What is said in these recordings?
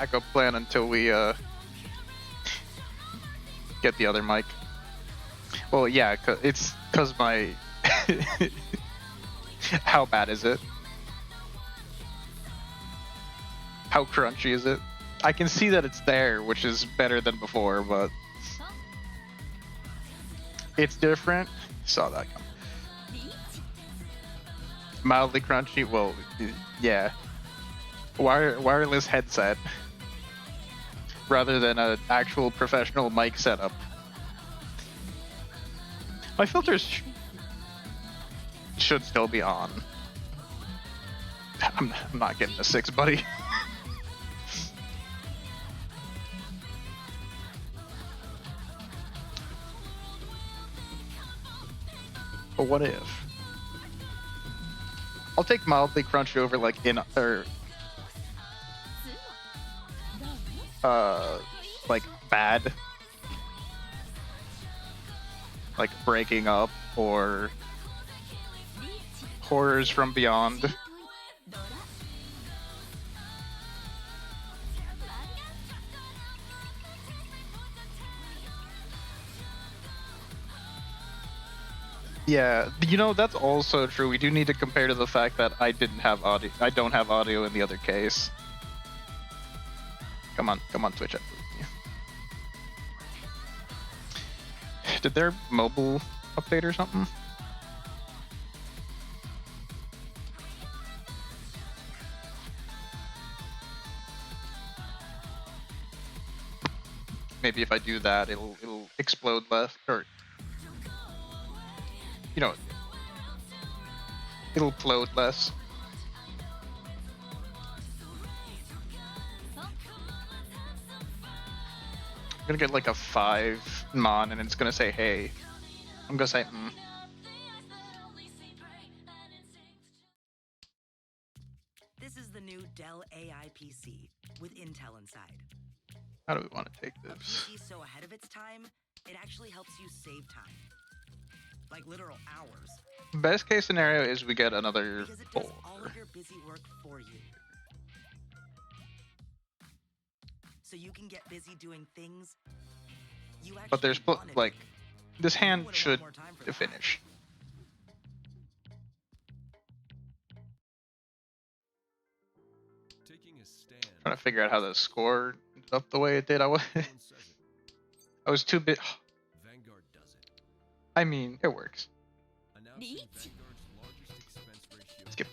backup plan until we get the other mic. Well, yeah, it's because my... How bad is it? How crunchy is it? I can see that it's there, which is better than before, but... It's different. Saw that come. Mildly crunchy? Well, yeah. Wireless headset. Rather than an actual professional mic setup. My filters should still be on. I'm not getting a 6, buddy. But what if? I'll take mildly crunchy over like like bad. Like Breaking Up or Horrors from Beyond. Yeah, you know, that's also true. We do need to compare to the fact that I don't have audio in the other case. Come on, Twitch. Did their mobile update or something? Maybe if I do that, it'll explode less, or you know, it'll float less. I'm gonna get like a 5 mon, and it's gonna say hey. I'm gonna say This is the new Dell AI PC with Intel inside. How do we want to take this? A PC so ahead of its time, it actually helps you save time. Like literal hours. Best case scenario is we get another because it does all of your busy work for you. So you can get busy doing things you actually but there's wanted like to. this hand You would've should want more time for that. finish. Taking a stand. Trying to figure out how the score ended up the way it did. I was too bit. Vanguard does it. I mean, it works. Announcing Vanguard's largest expense ratio. Skip.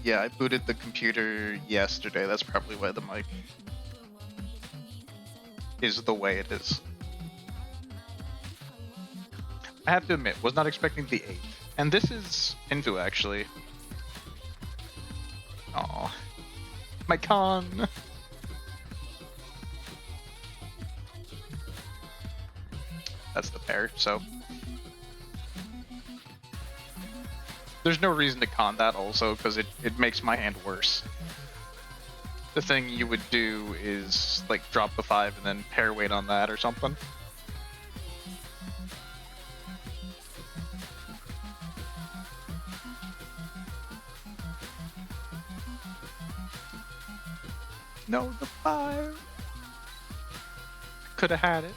Yeah, I booted the computer yesterday. That's probably why the mic is the way it is. I have to admit, was not expecting the 8. And this is Infu, actually. Aw. My con! That's the pair, so... There's no reason to con that also, because it makes my hand worse. The thing you would do is, like, drop the 5 and then pair weight on that or something. No, the 5! Could have had it.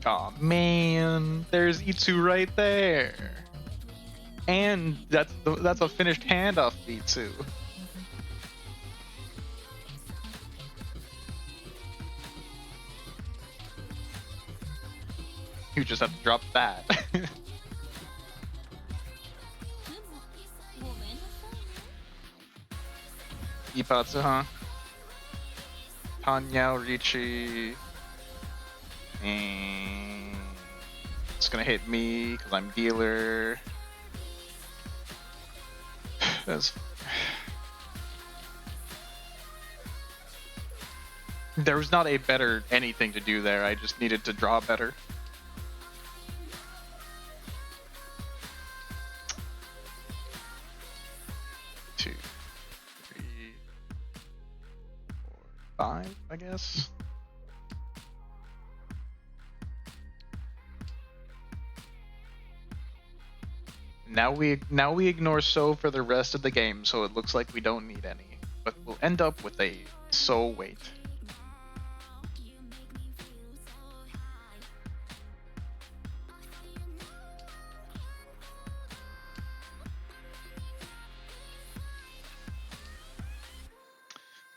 Aw, man, there's Itsu right there. And that's a finished hand off Itsu. You just have to drop that. Ipatsu, huh? Tanyao, Richi. And it's gonna hit me because I'm dealer. That's... There was not a better anything to do there. I just needed to draw better. 5, I guess. Now we ignore So for the rest of the game, so it looks like we don't need any. But we'll end up with a So wait.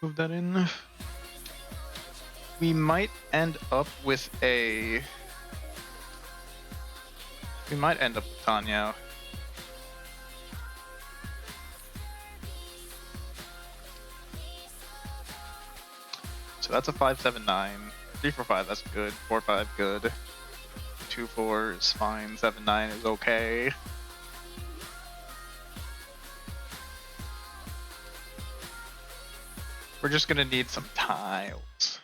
Move that in. We might end up with a... We might end up with Tanya. So that's a 5-7-9. 3-4-5, that's good. 4-5, good. 2-4 is fine. 7-9 is okay. We're just gonna need some tiles.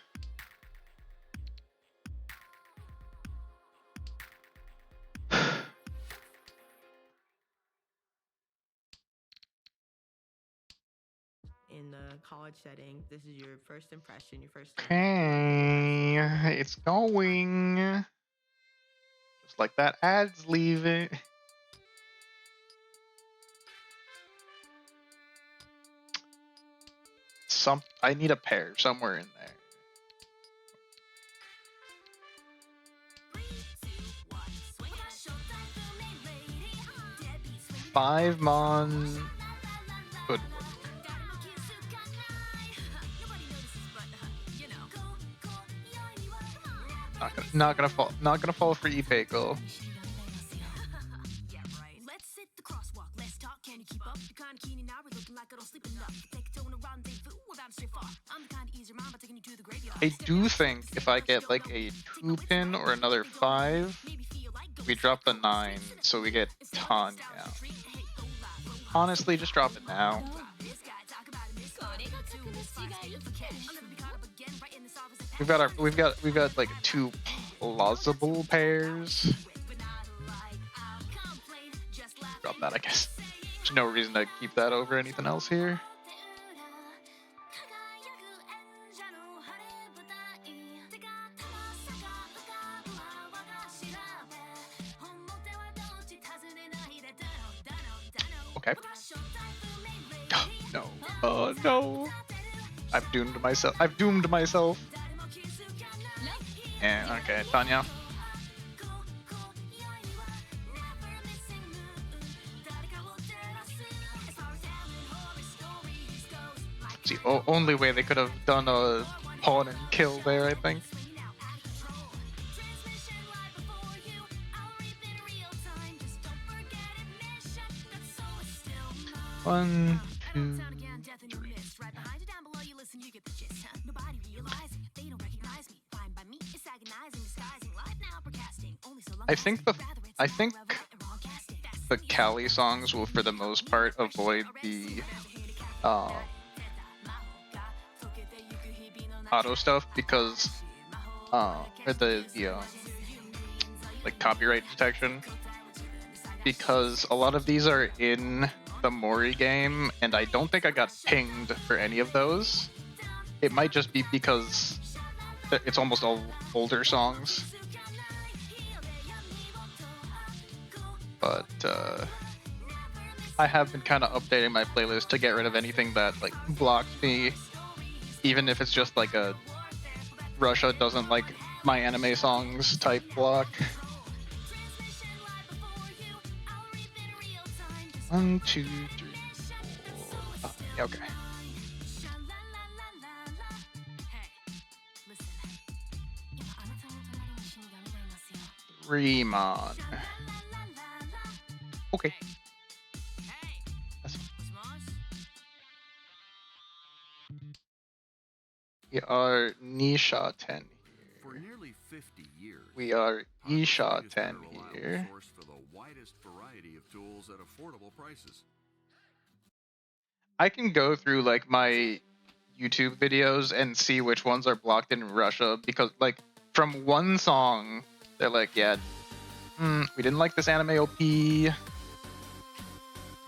In the college setting, this is your first impression, your first. Okay, it's going. Just like that ad's leaving. I need a pair somewhere in there. 5 mon could work. Not gonna fall for Ipeko. Let's hit the crosswalk. Let's talk. Can you keep up? You're kinda keen and now we're looking like I don't sleep enough. Take a toe in a rendezvous without a straight far. I'm the kind of easier mind by taking you to the graveyard. I do think if I get like a 2-pin or another 5, we drop the 9, so we get Tanya. Honestly, just drop it now. We've got like 2 plausible pairs. Drop that, I guess. There's no reason to keep that over anything else here. Okay. No. Oh no. I've doomed myself. And okay, Tanya. It's the only way they could have done a pawn and kill there, I think. One, 2, 3. I think the Cali songs will, for the most part, avoid the auto stuff because or the like copyright detection, because a lot of these are in the Mori game, and I don't think I got pinged for any of those. It might just be because it's almost all older songs. But I have been kind of updating my playlist to get rid of anything that like blocks me, even if it's just like a Russia doesn't like my anime songs type block. 1, 2, 3, 4, 5. Okay. Remon. Okay. That's fine. We are Nisha 10 For here. nearly 50 years, We are Isha Arctic has 10 been a reliable here. source for the widest variety of tools at affordable prices. I can go through like my YouTube videos and see which ones are blocked in Russia, because like from one song they're like, yeah, we didn't like this anime OP.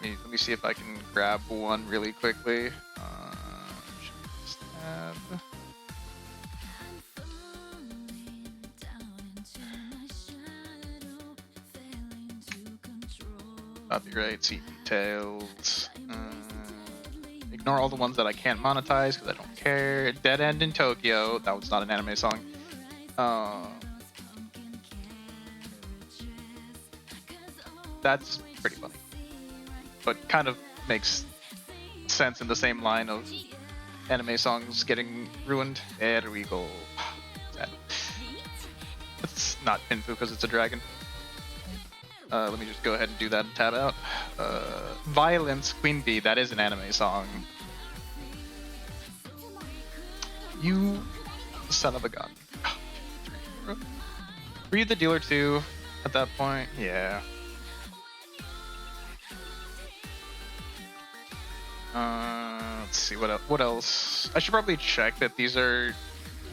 Let me see if I can grab one really quickly. Tab. Copyright, see details. Ignore all the ones that I can't monetize because I don't care. Dead End in Tokyo. That was not an anime song. That's pretty funny, but kind of makes sense in the same line of anime songs getting ruined. There we go. Sad. It's not Pinfu because it's a dragon. Let me just go ahead and do that and tab out. Violence, Queen Bee, that is an anime song. You son of a gun. Were you the dealer too at that point? Yeah. Let's see what else. I should probably check that these are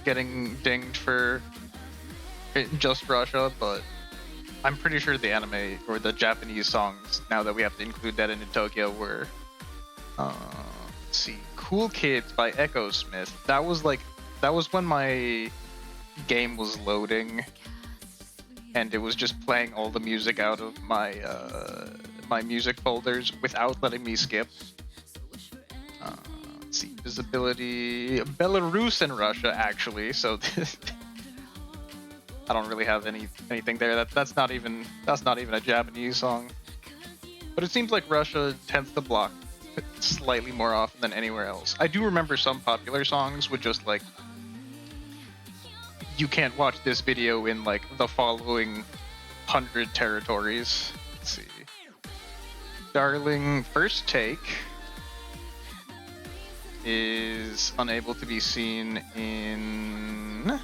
getting dinged for just Russia, but I'm pretty sure the anime or the Japanese songs, now that we have to include that in Tokyo, were let's see, Cool Kids by Echo Smith. That was when my game was loading and it was just playing all the music out of my my music folders without letting me skip. Let's see, visibility, Belarus and Russia actually, so I don't really have anything there. That's not even a Japanese song. But it seems like Russia tends to block slightly more often than anywhere else. I do remember some popular songs with just like, you can't watch this video in like the following 100 territories. Let's see. Darling First Take is unable to be seen in...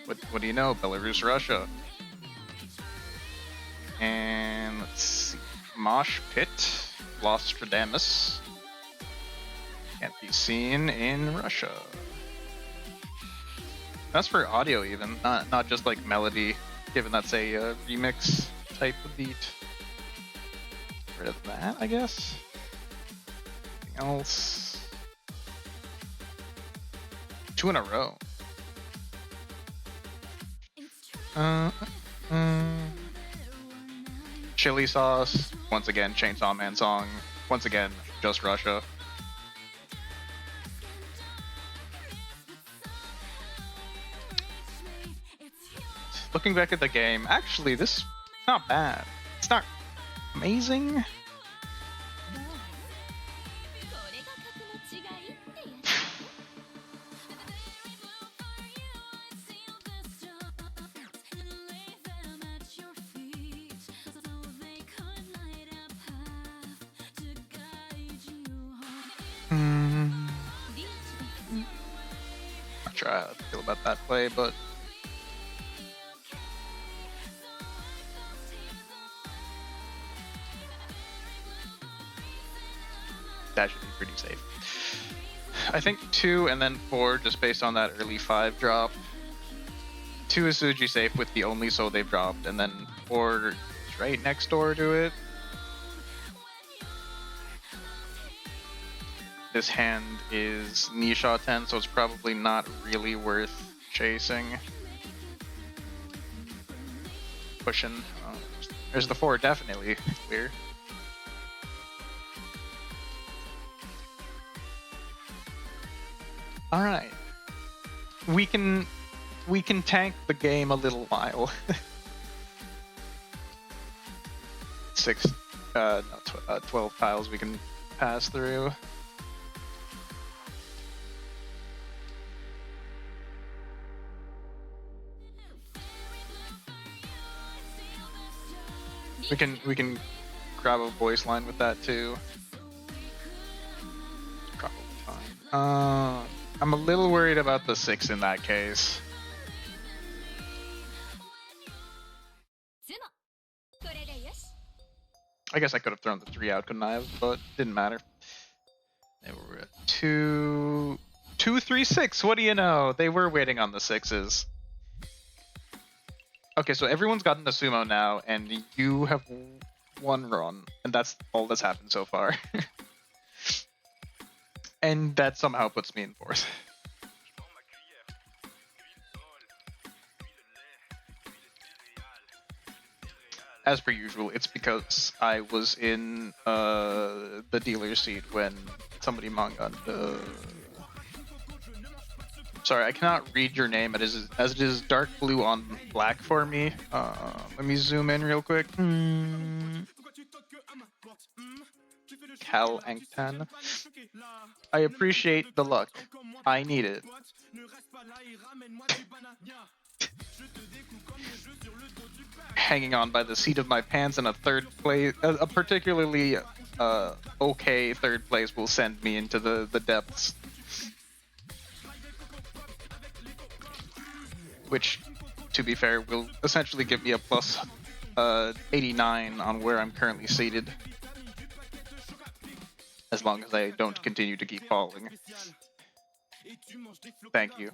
What do you know? Belarus, Russia. And let's see. Mosh Pit, Lostradamus. Can't be seen in Russia. That's for audio even, not just like melody, given that's a remix type of beat. Get rid of that, I guess. Anything else? 2 in a row. Chili Sauce, once again, Chainsaw Man song, once again, just Russia. Looking back at the game, actually, this is not bad. It's not amazing. Not sure how I feel about that play, but that should be pretty safe. I think 2 and then 4, just based on that early 5 drop. 2 is Suji safe with the only soul they've dropped, and then 4 is right next door to it. This hand is Nisha 10, so it's probably not really worth chasing. Pushing. There's the 4, definitely clear. All right, we can tank the game a little while. 12 tiles we can pass through. We can grab a voice line with that too. Probably fine. I'm a little worried about the 6 in that case. I guess I could have thrown the 3 out, couldn't I have? But didn't matter. They were at 2, 3, 6. What do you know? They were waiting on the 6s. Okay, so everyone's gotten the sumo now, and you have 1 run, and that's all that's happened so far. And that somehow puts me in 4th. as per usual, it's because I was in the dealer's seat when somebody mangaed. Sorry, I cannot read your name as it is dark blue on black for me. Let me zoom in real quick. Cal Angtan. I appreciate the luck. I need it. Hanging on by the seat of my pants in a third place, a particularly okay third place will send me into the depths. Which, to be fair, will essentially give me a plus 89 on where I'm currently seated. As long as I don't continue to keep falling. Thank you.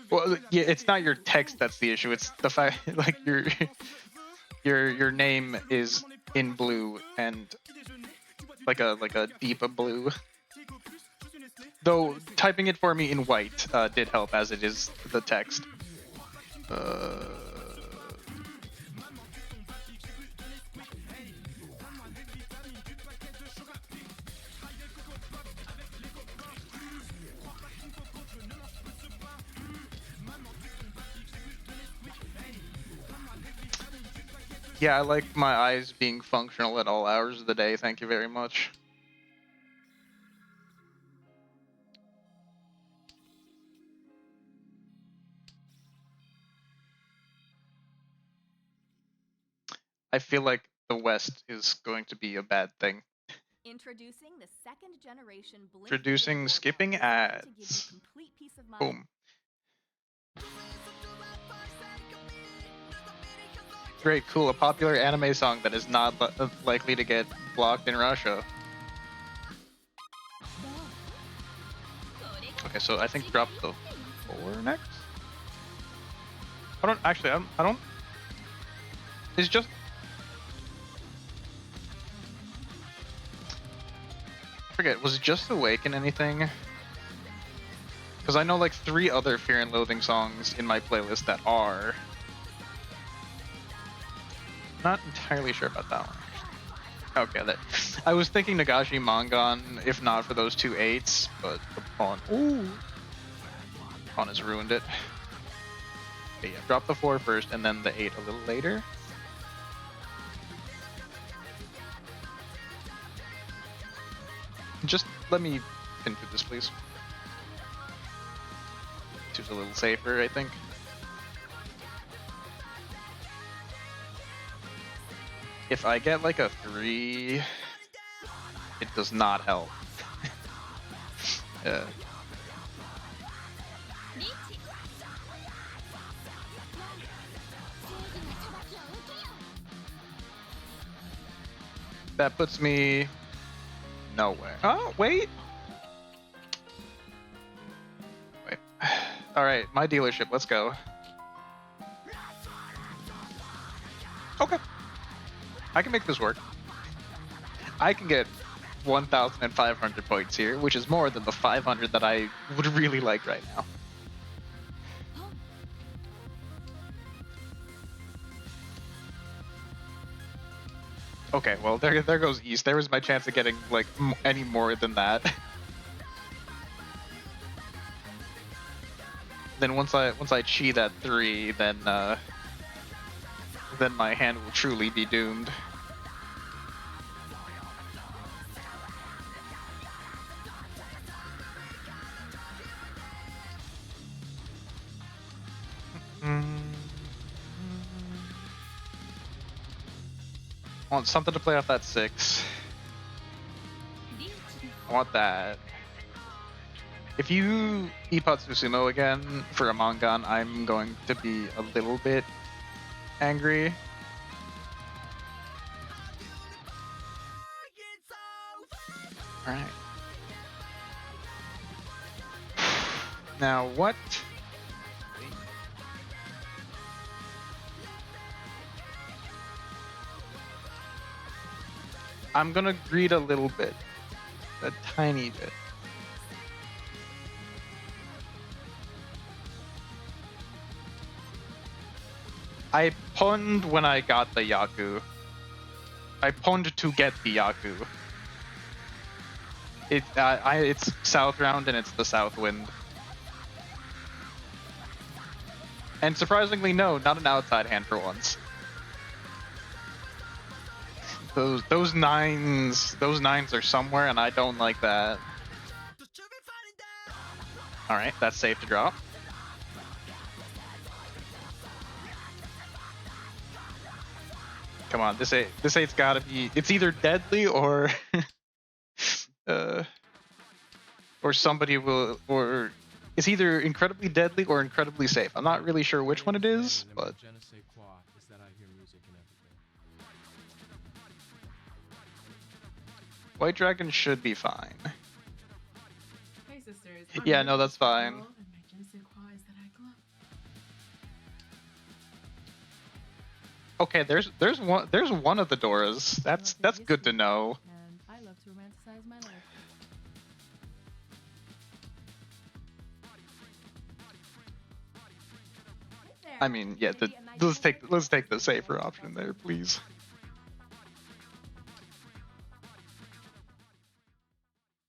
Well, yeah, it's not your text that's the issue. It's the fact, like, your name is in blue and like a deep blue. Though typing it for me in white did help, as it is the text. Yeah, I like my eyes being functional at all hours of the day. Thank you very much. I feel like the West is going to be a bad thing. Introducing the second generation Blink Introducing Video skipping designed to give you ads. complete peace of mind. Boom. Great, cool. A popular anime song that is not likely to get blocked in Russia. Okay, so I think drop the 4 next. I don't. It's just. Forget, was Just Awaken anything? Because I know like 3 other Fear and Loathing songs in my playlist that are. Not entirely sure about that one. Okay, I was thinking Nagashi Mangan, if not for those 2 8s, but the pawn. Ooh! Pawn has ruined it. Okay, yeah, drop the 4 first and then the 8 a little later. Just let me pin through this, please. 2's a little safer, I think. If I get like a 3, it does not help. That puts me nowhere. Oh, wait. Wait. All right, my dealership. Let's go. Okay. I can make this work. I can get 1,500 points here, which is more than the 500 that I would really like right now. Okay, well, there goes East. There was my chance of getting, like, any more than that. Then once I chi that 3, then my hand will truly be doomed. I want something to play off that 6. I want that. If you Ipatsu Sumo again for a Mangan, I'm going to be a little bit angry. Alright. Now what? I'm gonna greed a little bit. A tiny bit. I punned when I got the Yaku. I punned to get the Yaku. It's South Round and it's the South Wind. And surprisingly, no, not an outside hand for once. Those nines are somewhere, and I don't like that. All right, that's safe to drop. Come on, this eight's gotta be. It's either deadly or, or somebody will, or it's either incredibly deadly or incredibly safe. I'm not really sure which one it is, but. White Dragon should be fine. Hey sisters. Yeah, no, that's fine. Okay, there's one of the Doras. That's good to know. And I love to romanticize my life. I mean, yeah, let's take the safer option there, please.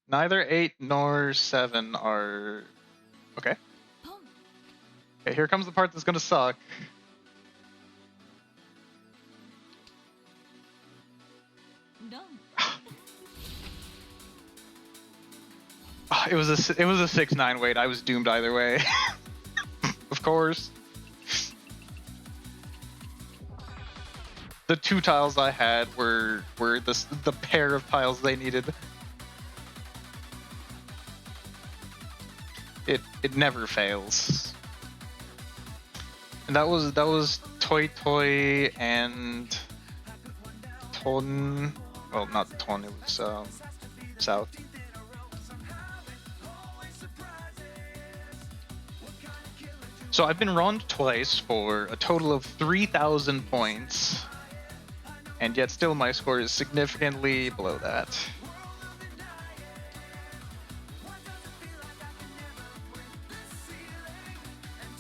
Neither 8 nor 7 are okay. Okay, here comes the part that's gonna suck. It was a 6-9 weight. I was doomed either way. Of course. The 2 tiles I had were the pair of tiles they needed. It never fails. And that was Toy Toy and Ton. Well, not Ton. It was South. So I've been wronged twice for a total of 3,000 points, and yet still my score is significantly below that.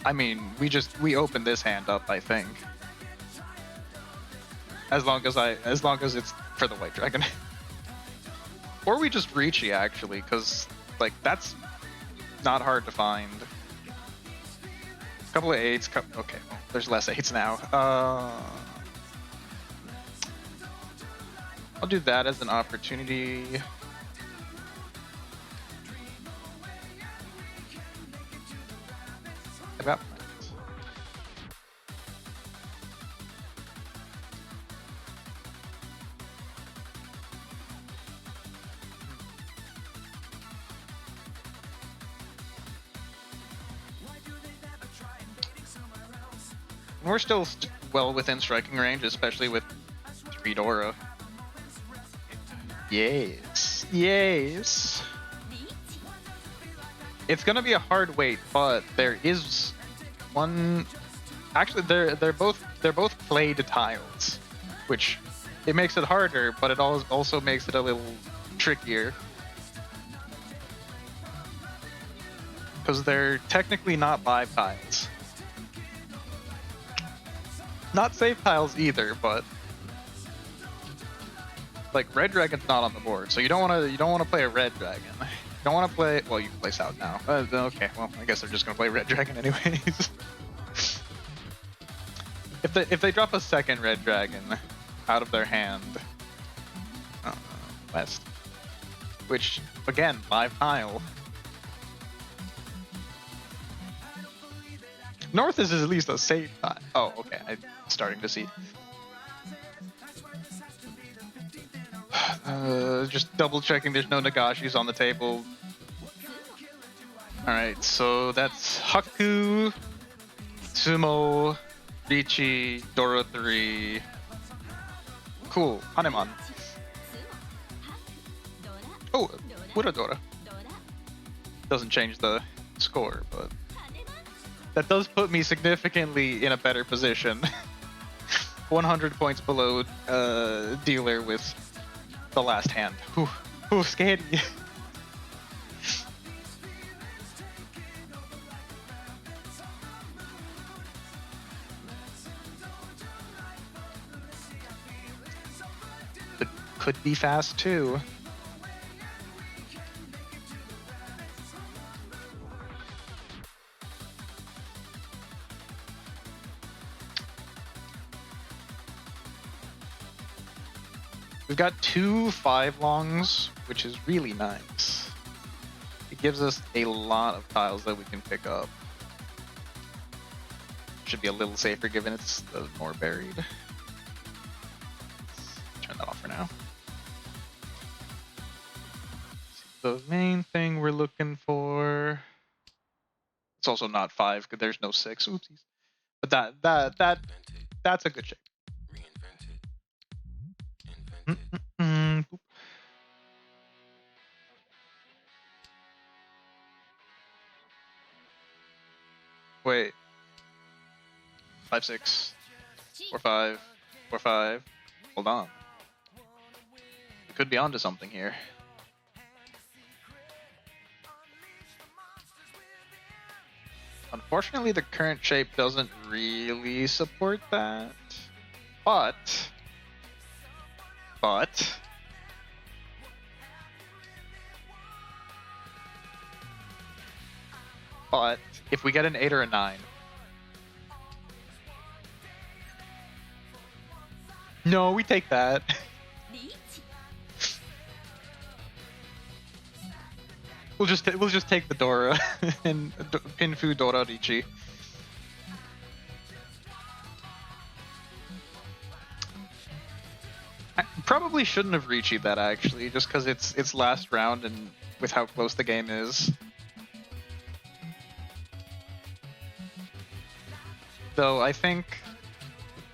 I mean, we opened this hand up, I think. As long as it's for the White Dragon. Or we just Ricci actually, because like that's not hard to find. Couple of 8s, okay, well, there's less 8s now. I'll do that as an opportunity. I got plans. We're still well within striking range, especially with 3 Dora. Yes. Yes. It's gonna be a hard wait, but there is one. Actually, they're both played tiles, which it makes it harder, but it also makes it a little trickier because they're technically not live tiles. Not safe tiles either, but like Red Dragon's not on the board, so you don't want to play a Red Dragon. You don't want to play. Well, you can play South now. Okay, well I guess they're just gonna play Red Dragon anyways. If they drop a second Red Dragon out of their hand, West, which again live tile. North is at least a safe tile. Oh, okay. I'm starting to see. Just double checking there's no Nagashis on the table. Alright, so that's Haku, Sumo, Ricci, Dora 3. Cool, Hanemon. Oh, Uradora. Doesn't change the score, but that does put me significantly in a better position. 100 points below dealer with the last hand. Ooh, scary. could be fast too. We've got 2 5-longs, which is really nice. It gives us a lot of tiles that we can pick up. Should be a little safer given it's the more buried. Let's turn that off for now. The main thing we're looking for. It's also not 5 because there's no 6. Oopsies. But that's a good shape. Boop. Wait. 5 6 4 5 4 5. Hold on. We could be onto something here. Unfortunately, the current shape doesn't really support that. But if we get an 8 or a 9. No, we take that. We'll just take the Dora and Pinfu Dora Richi. I probably shouldn't have Richi'd that actually, just because it's last round and with how close the game is. Though I think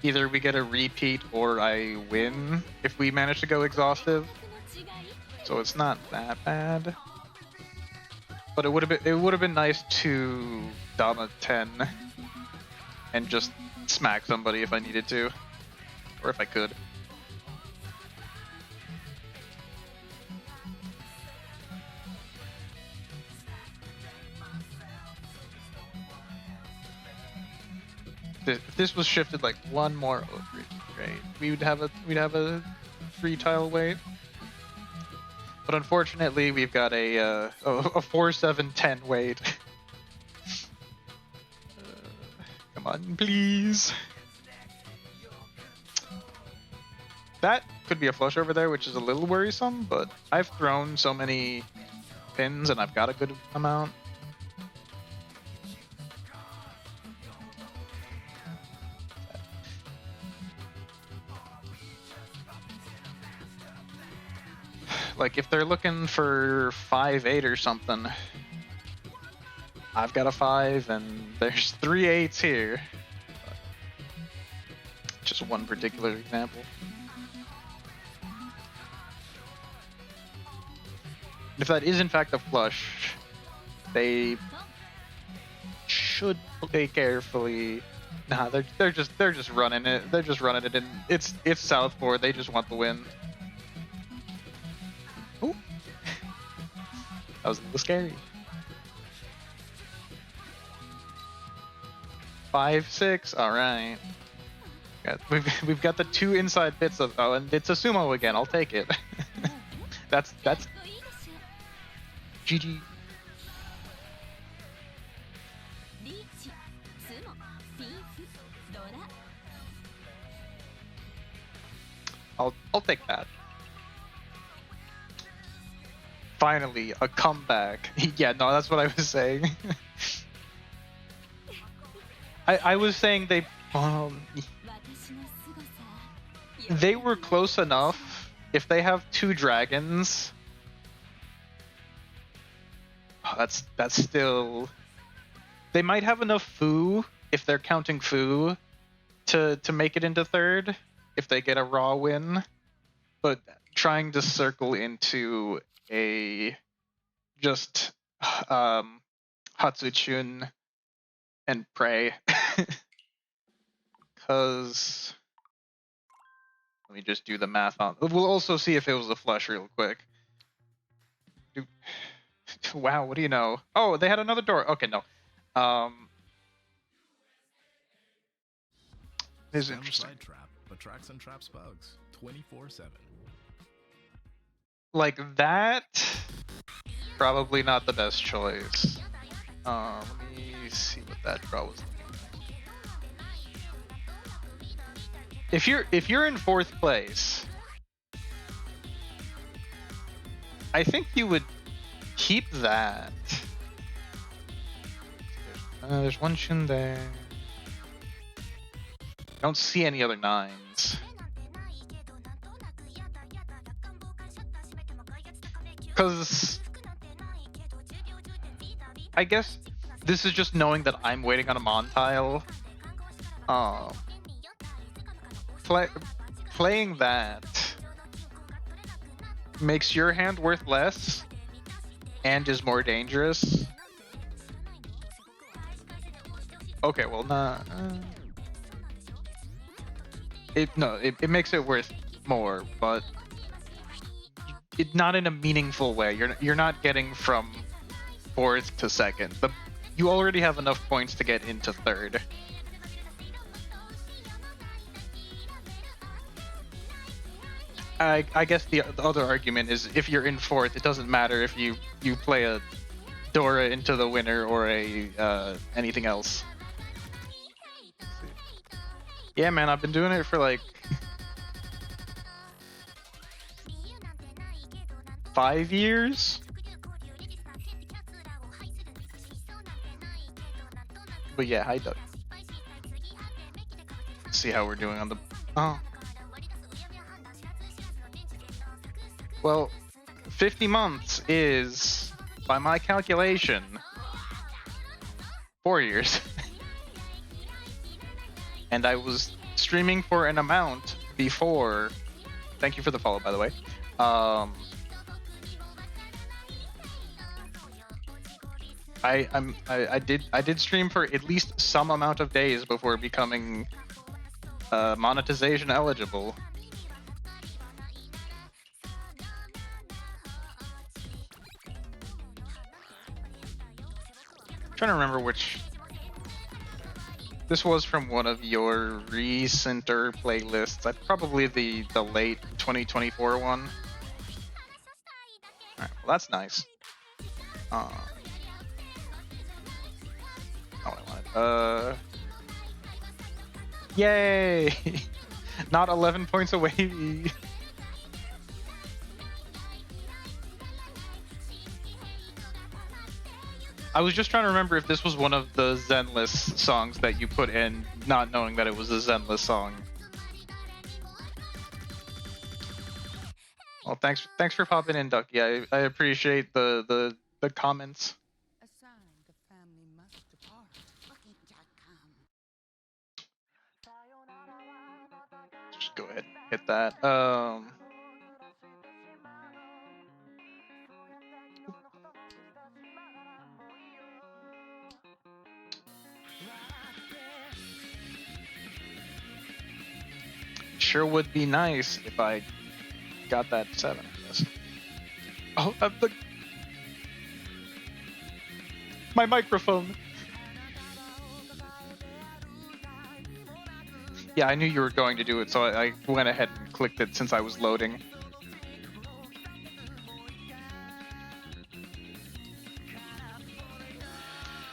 either we get a repeat or I win if we manage to go exhaustive. So it's not that bad. But it would have been nice to Dama 10 and just smack somebody if I needed to, or if I could. If this was shifted like one more over, right? We'd have a 3-tile wait. But unfortunately, we've got a 4 7 10 wait. Come on, please. That could be a flush over there, which is a little worrisome. But I've thrown so many pins, and I've got a good amount. Like, if they're looking for 5-8 or something, I've got a 5, and there's 3 8s here. Just one particular example. If that is in fact a flush, they should play carefully. Nah, they're just running it. They're just running it, and it's Southport. They just want the win. Ooh. That was a little scary. 5 6. All right. We've got the 2 inside bits of and it's a sumo again. I'll take it. that's GG. I'll take that. Finally, a comeback. Yeah, no, that's what I was saying. I was saying they were close enough. If they have 2 dragons, that's still. They might have enough Fu if they're counting Fu to make it into 3rd if they get a raw win, but trying to circle into a just Hatsuchun and pray. Because let me just do the math on. We'll also see if it was a flush real quick. Wow, what do you know? Oh, they had another door. Okay, no. This is interesting. Side trap attracts and traps bugs 24/7. like that, probably not the best choice. Let me see what that draw was. If you're in 4th place, I think you would keep that. There's one Shun there. I don't see any other 9s. Because I guess this is just knowing that I'm waiting on a Montile. Playing that makes your hand worth less and is more dangerous. Okay, well, nah. It makes it worth more, but not in a meaningful way. You're not getting from 4th to 2nd. You already have enough points to get into 3rd. I guess the other argument is if you're in 4th, it doesn't matter if you play a Dora into the winner or a anything else. Yeah, man, I've been doing it for like 5 years. But yeah, hi Doug. See how we're doing on the. Oh. Well, 50 months is, by my calculation, 4 years. And I was streaming for an amount before. Thank you for the follow, by the way. I did stream for at least some amount of days before becoming monetization eligible. Trying to remember which. This was from one of your recenter playlists. Probably the late 2024 one. All right, well that's nice. Not what I wanted. Yay! Not 11 points away. I was just trying to remember if this was one of the Zenless songs that you put in, not knowing that it was a Zenless song. Well, thanks for popping in, Duck. Yeah, I appreciate the comments. A sign the family must depart. Just go ahead and hit that. Sure would be nice if I got that 7, I guess. Oh, my microphone. Yeah, I knew you were going to do it, so I went ahead and clicked it since I was loading.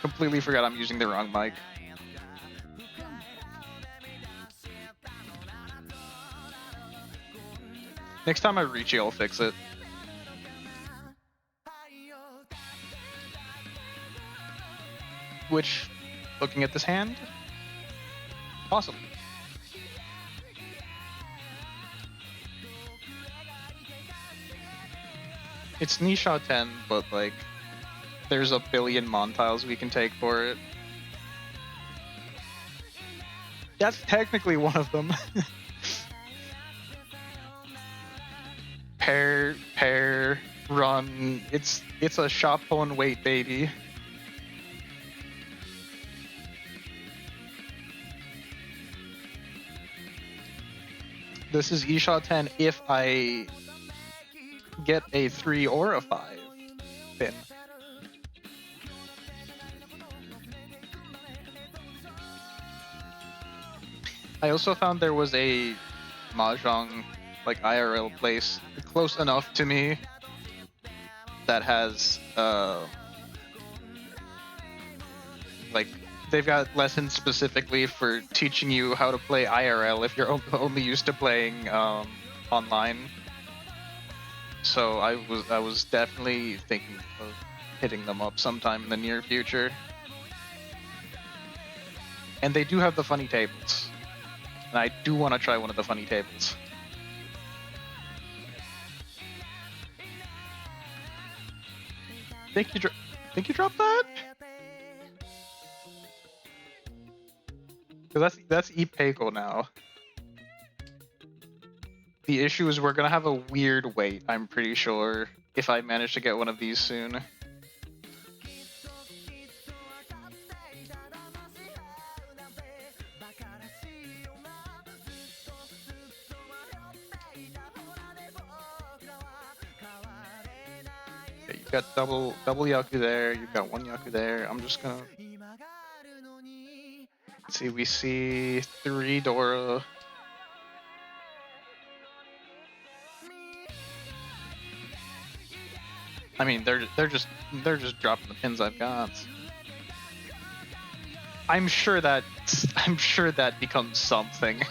Completely forgot I'm using the wrong mic. Next time I reach you, I'll fix it. Which, looking at this hand, awesome. It's Nisha 10, but like, there's a billion Montiles we can take for it. That's technically one of them. Pair, run. It's a shop and wait, baby. This is Isha 10 if I get a 3 or a 5 pin. I also found there was a Mahjong like IRL place close enough to me that has like they've got lessons specifically for teaching you how to play IRL if you're only used to playing online. So I was definitely thinking of hitting them up sometime in the near future. And they do have the funny tables. And I do want to try one of the funny tables. Think you dropped that? Because that's Ipeko now. The issue is we're gonna have a weird wait, I'm pretty sure, if I manage to get one of these soon. Okay, you've got double Yaku there, you've got one Yaku there. I'm just gonna... Let's see, we see 3 Dora. I mean, they're just dropping the pins I've got. I'm sure that becomes something.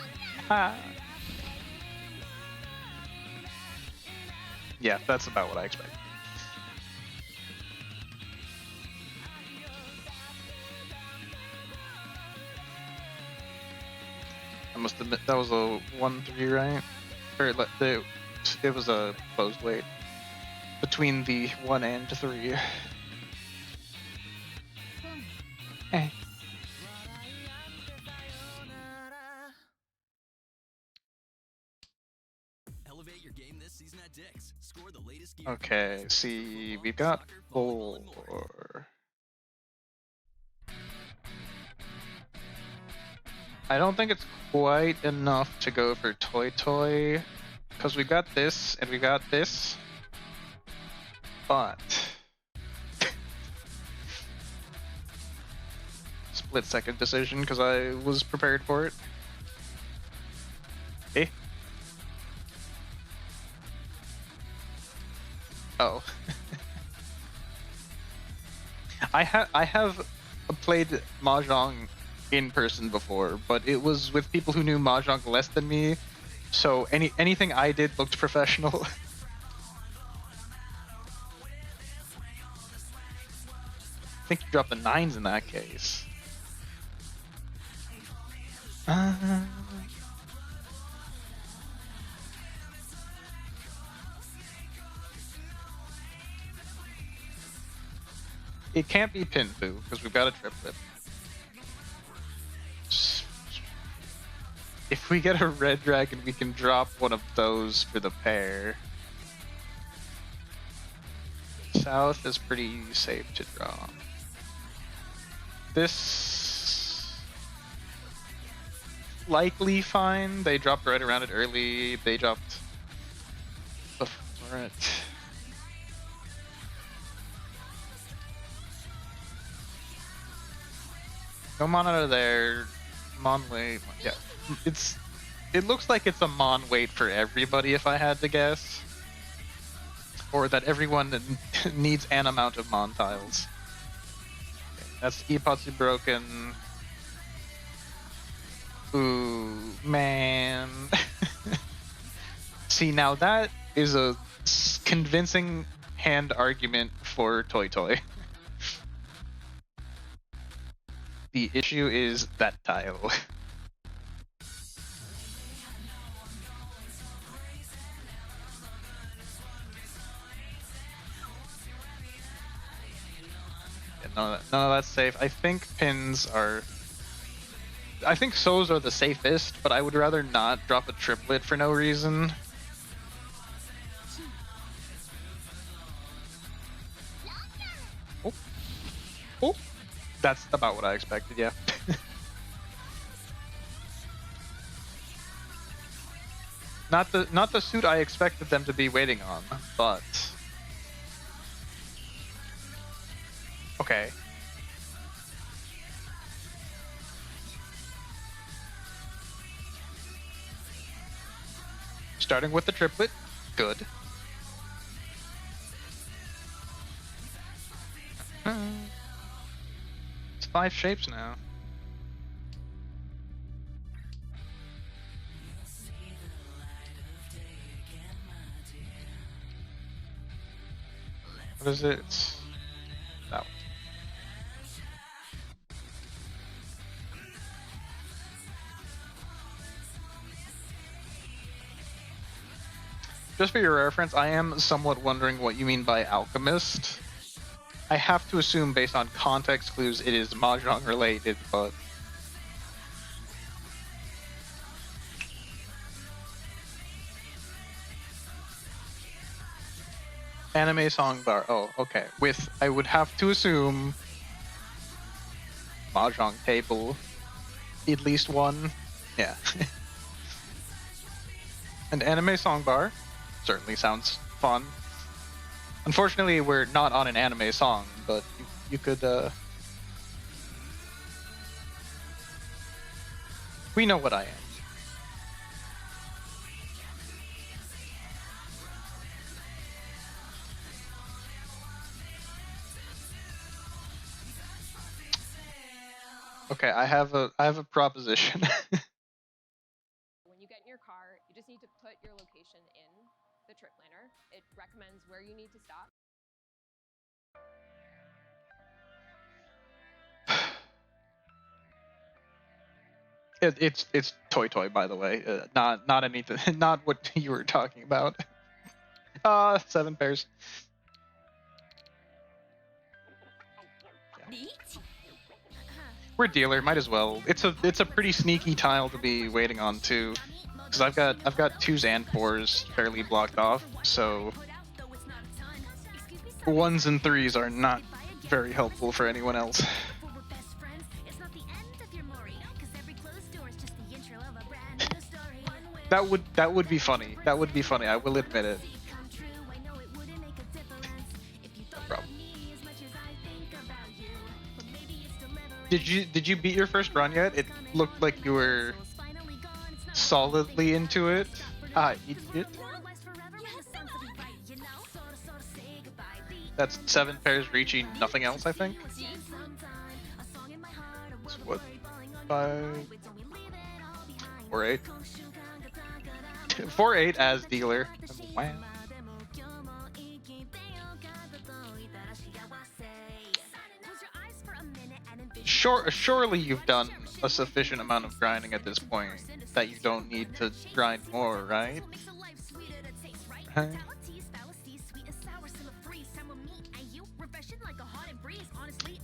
Yeah, that's about what I expect. I must admit that was a 1-3, right? Or it was a closed wait between the 1 and 3. Hey. Elevate your game this season at Dick's. Score the latest gear. Okay, see, we've got 4. I don't think it's quite enough to go for Toy Toy, because we got this and we got this, but split second decision because I was prepared for it. Eh? Oh. I have played Mahjong in person before, but it was with people who knew Mahjong less than me, so anything I did looked professional. I think you dropped the 9s in that case. It can't be Pinfu, because we've got a triplet. If we get a red dragon, we can drop one of those for the pair. South is pretty safe to draw. This... likely fine. They dropped right around it early. They dropped before it. No Mon out of there. Mon wait. Yeah. It looks like it's a Mon wait for everybody if I had to guess. Or that everyone needs an amount of Mon tiles. Okay, that's Ipatsu broken. Ooh, man. See, now that is a convincing hand argument for Toy Toy. The issue is that tile. No, that's safe. I think pins are... I think so's are the safest, but I would rather not drop a triplet for no reason. Oh. Oh. That's about what I expected, yeah. Not the suit I expected them to be waiting on, but... Okay. Starting with the triplet, good. 5 shapes now. What is it? It's that one. Just for your reference, I am somewhat wondering what you mean by alchemist. I have to assume based on context clues it is Mahjong related, but... Anime song bar. Oh, okay. With, I would have to assume... Mahjong table. At least one. Yeah. An anime song bar. Certainly sounds fun. Unfortunately, we're not on an anime song, but you could, We know what I am. Okay, I have a proposition. When you get in your car, you just need to put your location in the trip planner. It recommends where you need to stop. It's Toy Toy, by the way. Not anything. Not what you were talking about. 7 pairs. We're dealer, might as well. It's a pretty sneaky tile to be waiting on too, because I've got 2s and 4s fairly blocked off, so 1s and 3s are not very helpful for anyone else. That would be funny. That would be funny. I will admit it. No problem. Did you beat your first run yet? It looked like you were solidly into it. Idiot. That's 7 pairs reaching nothing else, I think. So what? 5, 4, 8. 4, 8 as dealer. Wow. Surely you've done a sufficient amount of grinding at this point that you don't need to grind more, right?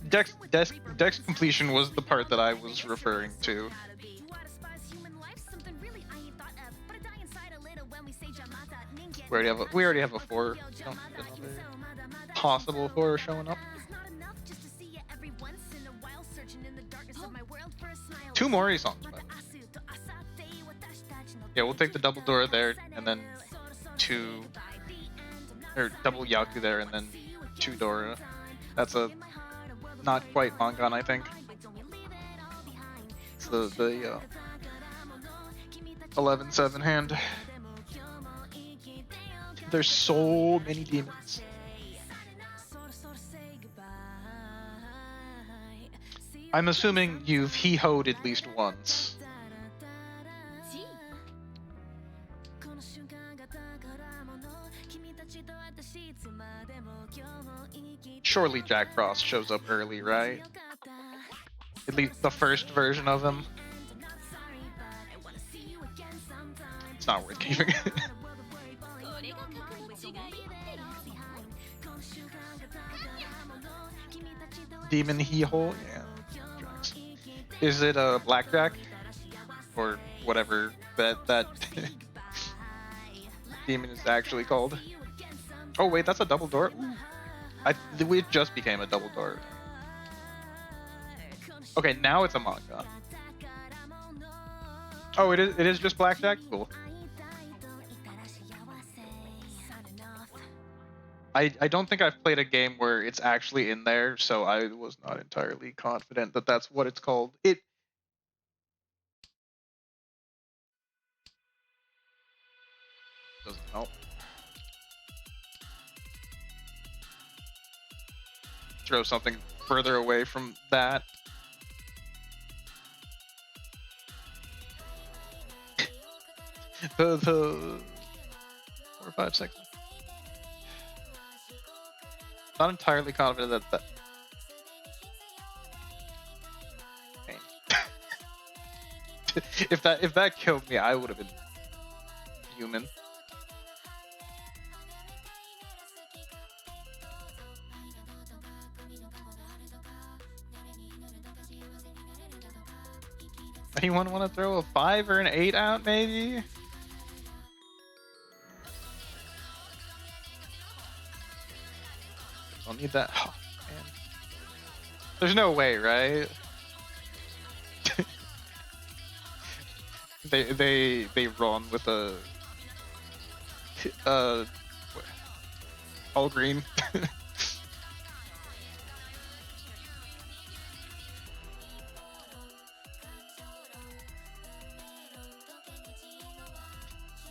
Dex completion was the part that I was referring to. We already have a 4. Don't need another possible 4 showing up. 2 Mori songs, but yeah, we'll take the double Dora there, and then 2 or double Yaku there, and then 2 Dora. That's a not quite Mangan, I think. It's the 11-7 hand. There's so many demons. I'm assuming you've he-hoed at least once. Surely Jack Frost shows up early, right? At least the first version of him. It's not worth keeping. Demon he-hole? Yeah. Is it a blackjack? Or whatever that demon is actually called? Oh wait, that's a double door? It just became a double door. Okay, now it's a manga. Oh, it is just blackjack? Cool. I don't think I've played a game where it's actually in there, so I was not entirely confident that that's what it's called. It doesn't help. Throw something further away from that. The 4 or 5 seconds. Not entirely confident that. Dang. if that killed me, I would have been human. Anyone want to throw a 5 or an 8 out, maybe? Don't need that. Oh, man. There's no way, right? they run with a all green.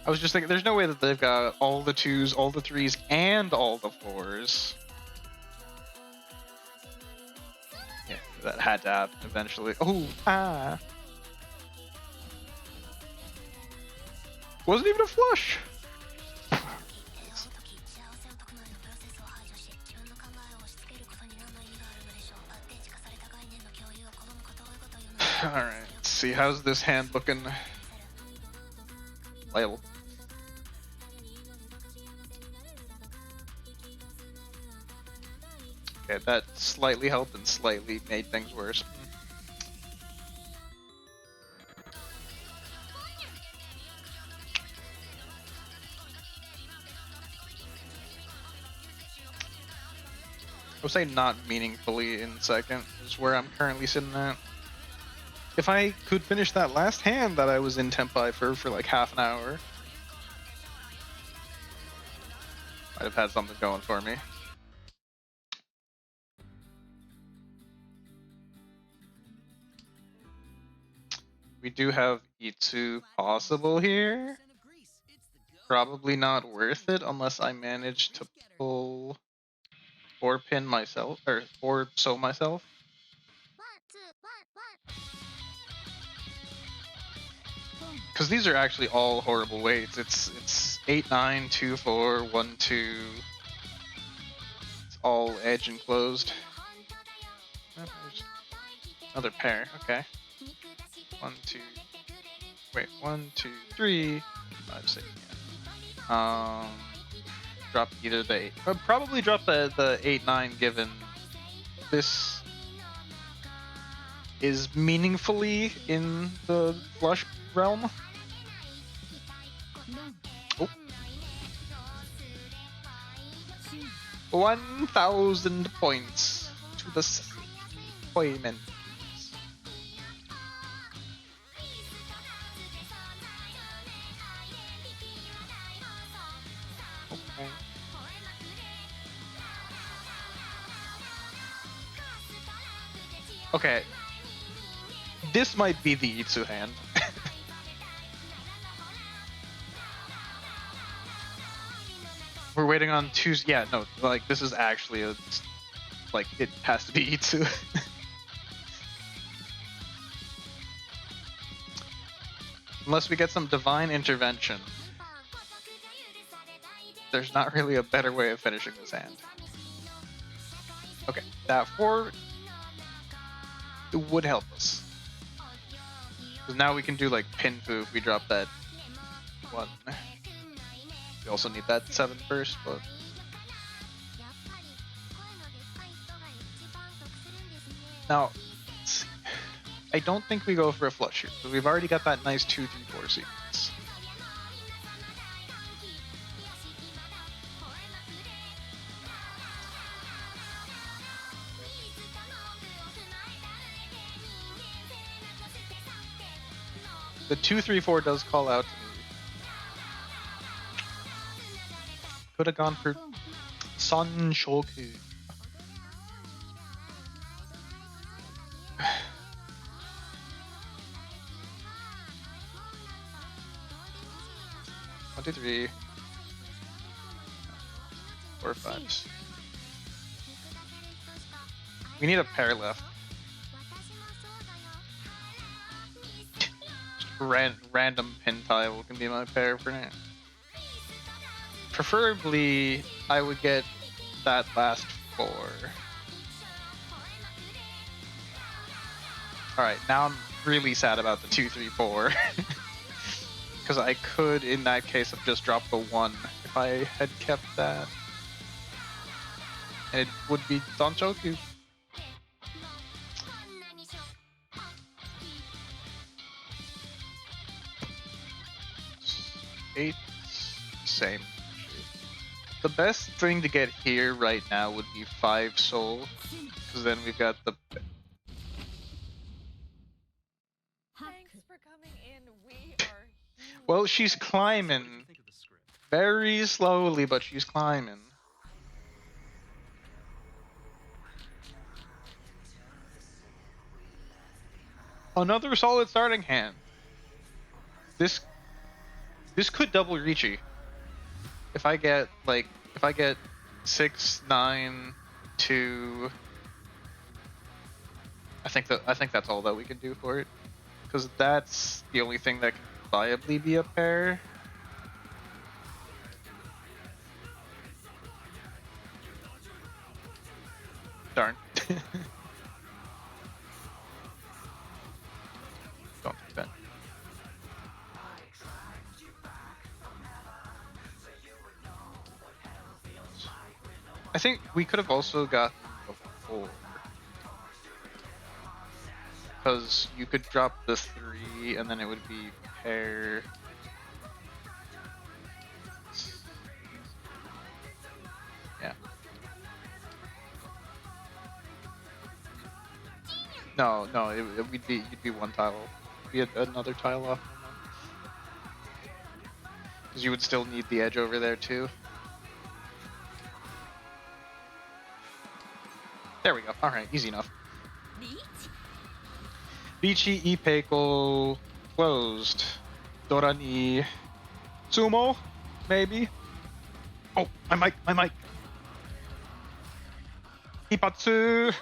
I was just thinking, there's no way that they've got all the 2s, all the 3s, and all the 4s. Yeah, that had to happen eventually. Oh, ah. Wasn't even a flush. Alright, let's see, how's this hand looking? Playable. Okay, that slightly helped and slightly made things worse. I would say not meaningfully in second is where I'm currently sitting at. If I could finish that last hand that I was in Tempai for like half an hour, I'd have had something going for me. We do have Itsu possible here. Probably not worth it unless I manage to pull 4 pin myself, or 4 so myself. Because these are actually all horrible weights. It's 8, 9, 2, 4, 1, 2. It's all edge enclosed. Oh, there's another pair. Okay. 1, 2. Wait. 1, 2, 3, 5, 6. Yeah. Drop either the 8. Probably drop the 8, 9. Given this is meaningfully in the flush realm. Oh. 1,000 points to the payment. Okay. Okay. This might be the Itsu hand. We're waiting on 2. Yeah, no, like this is actually a, like it has to be Itsu. Unless we get some divine intervention, there's not really a better way of finishing this hand. Okay, that 4 it would help us. Because now we can do like Pinfu if we drop that 1. We also need that 7 first, but now I don't think we go for a flush here because we've already got that nice 2, 3, 4 sequence. The 2, 3, 4 does call out to me. Could have gone for Sanshoku. One, 2, 3, 4, 5. We need a pair left. random pin tile can be my pair for now. Preferably, I would get that last 4. Alright, now I'm really sad about the 2, 3, 4. Because I could, in that case, have just dropped the 1 if I had kept that. And it would be Donchoku. 8, same. The best thing to get here right now would be 5 soul, because then we've got the. Thanks for coming in. We are huge. Well, she's climbing very slowly, but she's climbing. Another solid starting hand. This could double Ricci. If I get 6, 9, 2, I think that's all that we can do for it, because that's the only thing that can viably be a pair. Darn. Don't think that. I think we could have also got a 4. Because you could drop the 3 and then it would be pair. Yeah. No, you'd be 1 tile. Be another tile off. Because you would still need the edge over there too. There we go. Alright, easy enough. Bichi Ipeiko closed. Dora ni Sumo, maybe? Oh, my mic. Ipatsu!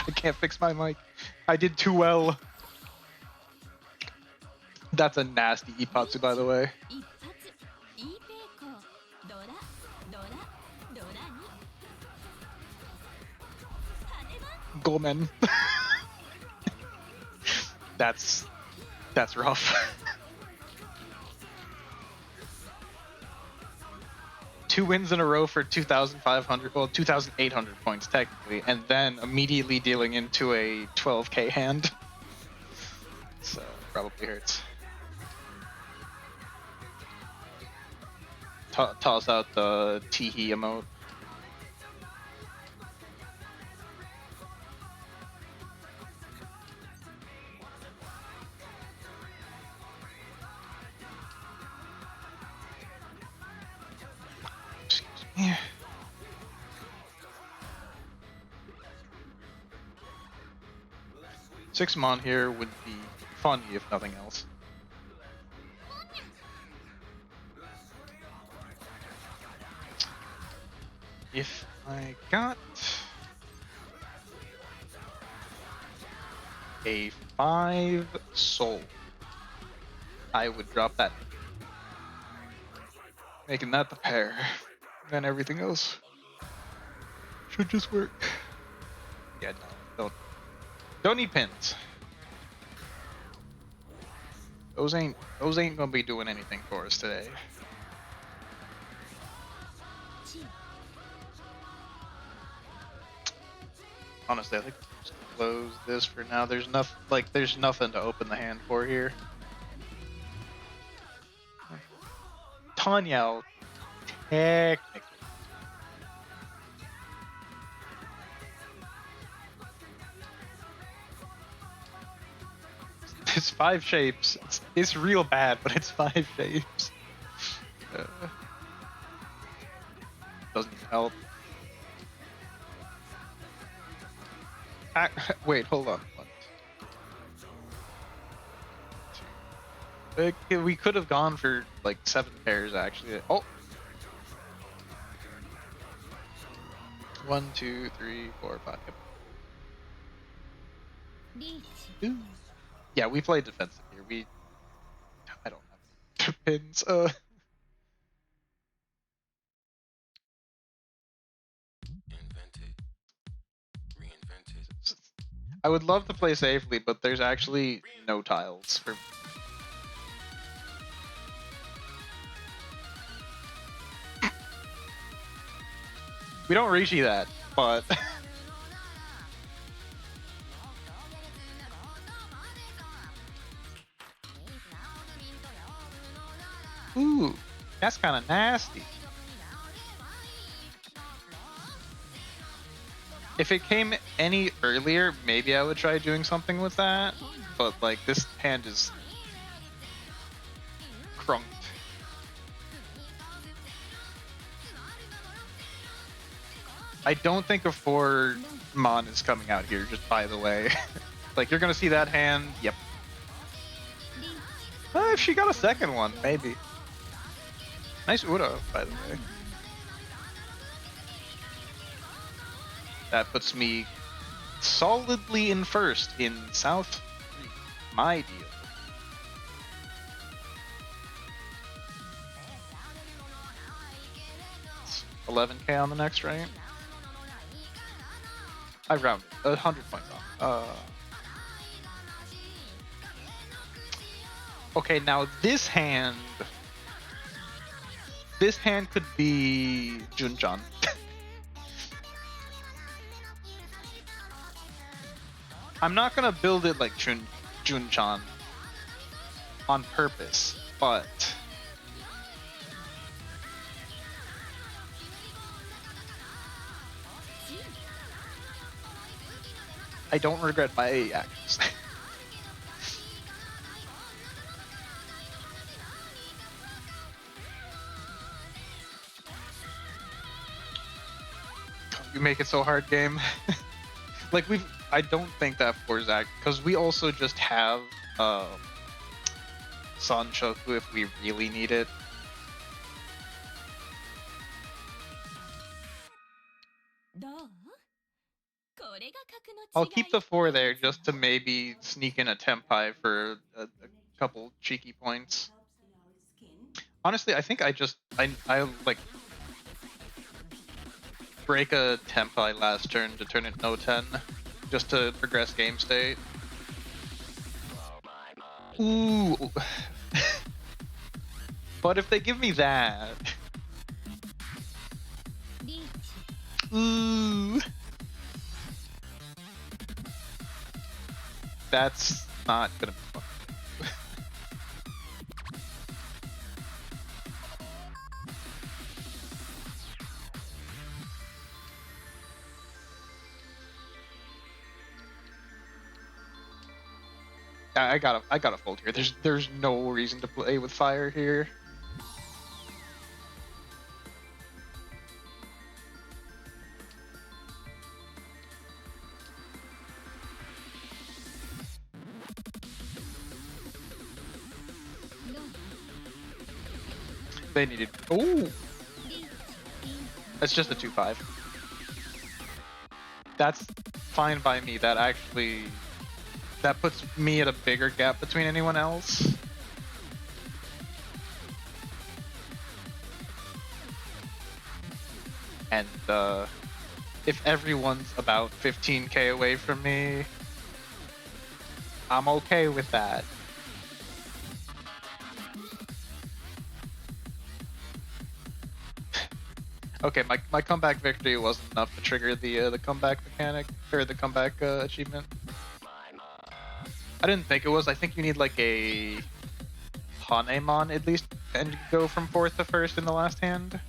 I can't fix my mic. I did too well. That's a nasty Ipatsu, by the way. Gomen. That's rough. 2 wins in a row for 2,500, well, 2,800 points technically, and then immediately dealing into a 12k hand. So, probably hurts. Toss out the Teehee emote. Yeah. Six Mon here would be funny if nothing else. If I got a 5 soul, I would drop that, making that the pair. Then everything else should just work. Yeah, no, don't need pins. Those ain't gonna be doing anything for us today. Honestly, I think we'll just close this for now. There's nothing to open the hand for here. Tanyao, technically. It's 5 shapes. It's real bad, but it's 5 shapes. Doesn't help. Wait, hold on. We could have gone for like 7 pairs actually. Oh! 1, 2, 3, 4, 5. Yep. Ooh. Yeah, we play defensive here. I don't have pins. Invented. Reinvented. I would love to play safely, but there's actually no tiles for. We don't Rishi that, but. Ooh, that's kind of nasty. If it came any earlier, maybe I would try doing something with that. But like this hand is crunked. I don't think a 4 Mon is coming out here, just by the way. Like you're gonna see that hand, yep. If she got a second one, maybe. Nice Ura, by the way. That puts me solidly in first in South 3. My deal. It's 11k on the next, right? I rounded 100 points off. Okay, now this hand could be Junchan. I'm not gonna build it like Junchan on purpose, but I don't regret my actions. You make it so hard, game. Like I don't think that 4's act because we also just have Sanchoku if we really need it. I'll keep the 4 there just to maybe sneak in a Tempai for a couple cheeky points. Honestly, I think I like break a Tempai last turn to turn it no 10 just to progress game state. Ooh. But if they give me that. Ooh. That's not gonna be fun. I gotta fold here. There's no reason to play with fire here. They needed. Ooh, that's just a 2-5. That's fine by me. That puts me at a bigger gap between anyone else. And if everyone's about 15k away from me, I'm okay with that. Okay, my comeback victory wasn't enough to trigger the comeback mechanic or the comeback achievement. I didn't think it was. I think you need like a Hanemon at least, and go from 4th to 1st in the last hand.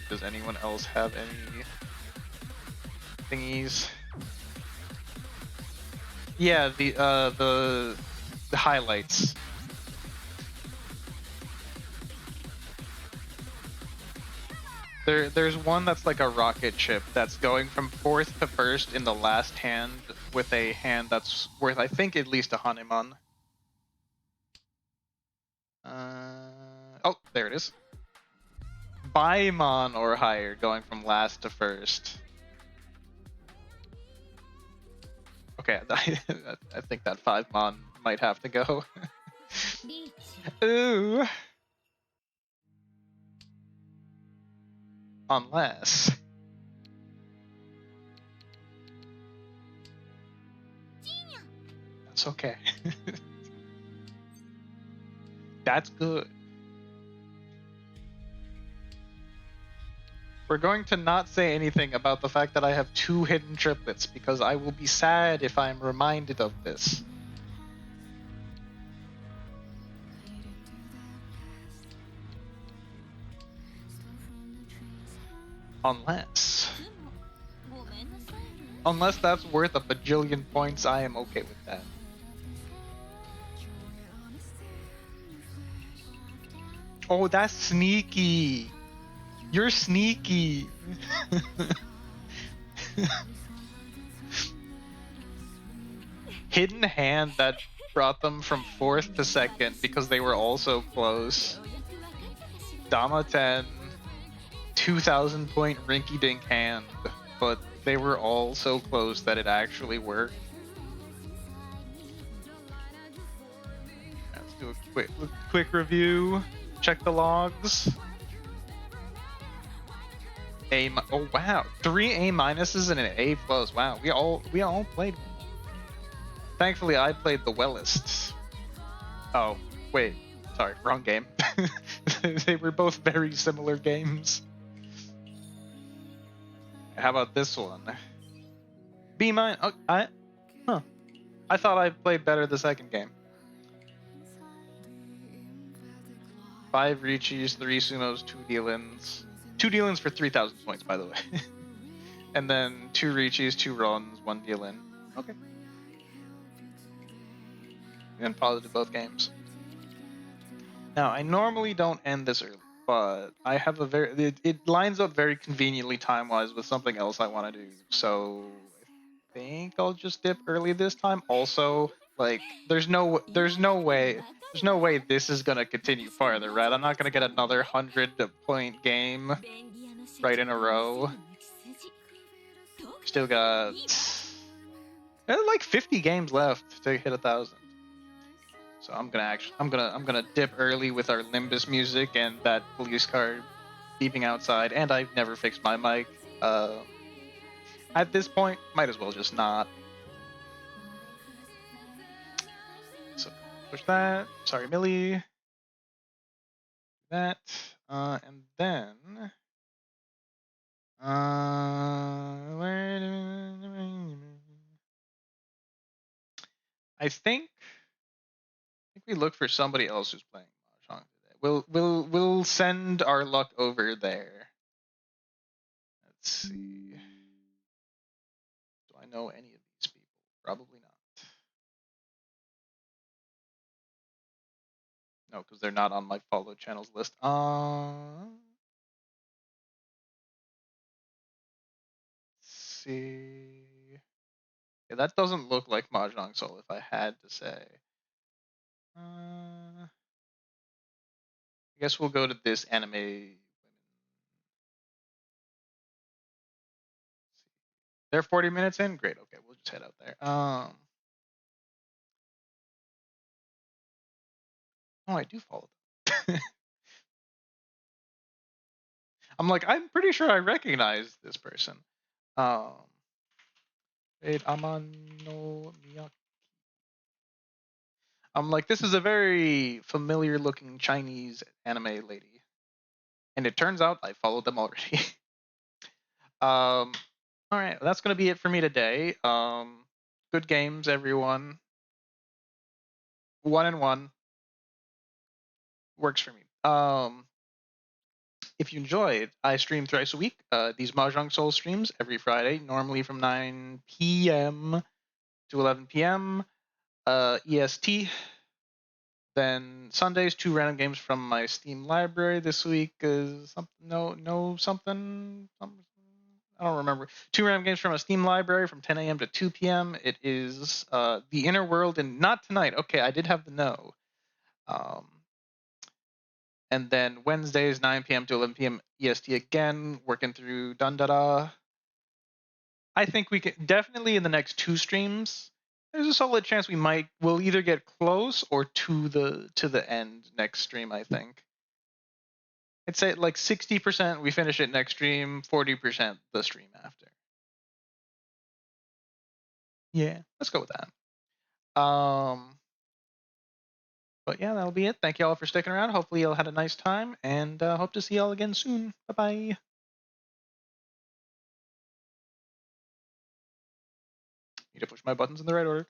Does anyone else have any thingies? Yeah, the highlights. There's one that's like a rocket ship that's going from 4th to 1st in the last hand with a hand that's worth, I think, at least a Hanemon. Oh, there it is. Baimon or higher going from last to 1st. Okay, I think that 5 mon might have to go. Ooh. Unless. That's okay. That's good. We're going to not say anything about the fact that I have 2 hidden triplets because I will be sad if I'm reminded of this. Unless that's worth a bajillion points, I am okay with that. Oh, that's sneaky. You're sneaky. Hidden hand that brought them from 4th to 2nd because they were all so close. Dama 10, 2,000 point rinky dink hand, but they were all so close that it actually worked. Let's do a quick review. Check the logs. Oh wow, 3 A minuses and an A plus. Wow, we all played. Thankfully, I played the wellest. Oh wait, sorry, wrong game. They were both very similar games. How about this one? B minus. Oh, I thought I played better the second game. 5 Richis, 3 Sumos, 2 Dealins. 2 Dealins for 3,000 points, by the way. And then 2 Richis, 2 Rons, 1 Dealin. Okay. And positive both games. Now, I normally don't end this early, but I have a it lines up very conveniently time-wise with something else I want to do. So I think I'll just dip early this time. Also, like, there's no way this is gonna continue farther, right? I'm not gonna get another 100-point game right in a row. Still got like 50 games left to hit 1,000. So I'm gonna dip early with our Limbus music and that police car beeping outside, and I've never fixed my mic. At this point, might as well just not. So push that. Sorry, Millie. That, and then I think we look for somebody else who's playing Mahjong today. We'll send our luck over there. Let's see. Do I know any of these people? Probably not. No, because they're not on my follow channels list. Let's see. Yeah, that doesn't look like Mahjong Soul if I had to say. I guess we'll go to this anime women. They're 40 minutes in? Great, okay, we'll just head out there. Oh, I do follow them. I'm like, I'm pretty sure I recognize this person. Wait, Amano Miyaki. I'm like, this is a very familiar looking Chinese anime lady. And it turns out I followed them already. All right, that's going to be it for me today. Good games, everyone. 1-1 works for me. If you enjoyed, I stream thrice a week. These Mahjong Soul streams every Friday, normally from 9 p.m. to 11 p.m. EST. Then Sundays, 2 random games from my Steam library. This week is something. I don't remember. 2 random games from a Steam library from 10 a.m. to 2 p.m. It is The Inner World and Not Tonight. Okay, I did have the no. And then Wednesdays, 9 p.m. to 11 p.m. EST again, working through Dundada. I think we can definitely in the next 2 streams, there's a solid chance we'll either get close or to the end next stream. I think I'd say like 60% we finish it next stream, 40% the stream after. Yeah, let's go with that. But yeah, that'll be it. Thank you all for sticking around. Hopefully, y'all had a nice time, and hope to see y'all again soon. Bye bye. Need to push my buttons in the right order.